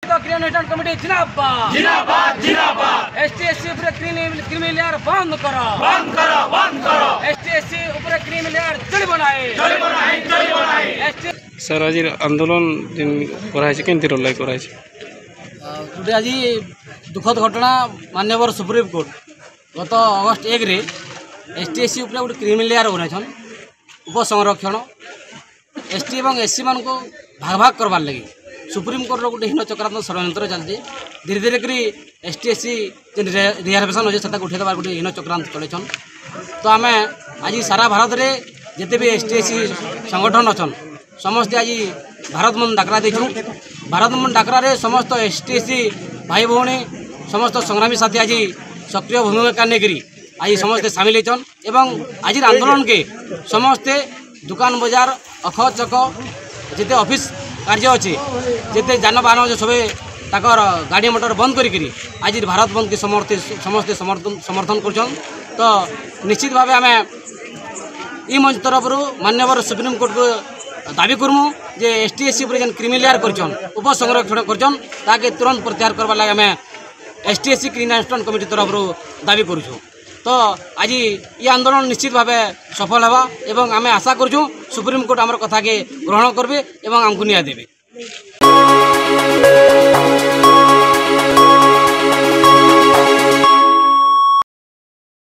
Criminal committee जिंदाबाद जिंदाबाद जिंदाबाद। एसटी ऊपर क्रीमी लेयर बंद करो बंद करो बंद करो। एसटी ऊपर क्रीमी लेयर जड़ी बनाए जड़ी बनाए जड़ी बनाए। एसटी सर आज आंदोलन जिन कराई केमती रोल कराई गोटे आज दुखद घटना माननीय सुप्रीम कोर्ट गत अगस्ट 1 रे एसटी उपरे गोटे क्रीमी लेयर बनाइछन उपसंरक्षण एसटी और एससी मान को भाग भाग करवार लगी सुप्रीम कोर्ट गोटे हीन चक्रात्मक षड्यंत्र चलती धीरे धीरे करी एसटी एससी रिजर्वेशन अच्छे से उठेदेवार गोटे हीन चक्रांत चलैछन। तो आम आज सारा भारत में जिते भी एसटी एससी संगठन अच्छन समस्ते आज भारत बंद डाकरा देछुं। भारत बंद डाकरा समस्त एसटी एससी भाई भौणी समस्त संग्रामी साथी आज सक्रिय भूमिका नेकरी आज समस्ते सामिल होचन एवं आज आंदोलन के समस्ते दुकान बाजार अख चक जिते ऑफिस कार्य अच्छे जिते जानबाहन अच्छे सब ताकर गाड़ी मोटर बंद करी आज भारत बंद के समस्ते समर्थन कर। तो निश्चित भाव आम ई मंच तरफ मान्यवर सुप्रीम कोर्ट को दाबी करमु जे एसटी एससी जेन क्रीमी लेयर करछन उपसंरक्षण करछन ताके तुरंत प्रत्याहार करवा लगे आम एसटी एससी क्रिमिनल कमिटी तरफ दाबी करूँ। तो आज ये आंदोलन निश्चित भाव सफल होगा एवं आम आशा करूँ सुप्रीम कोर्ट आमर कथा के ग्रहण करेंगे और आमको न्याय देवे।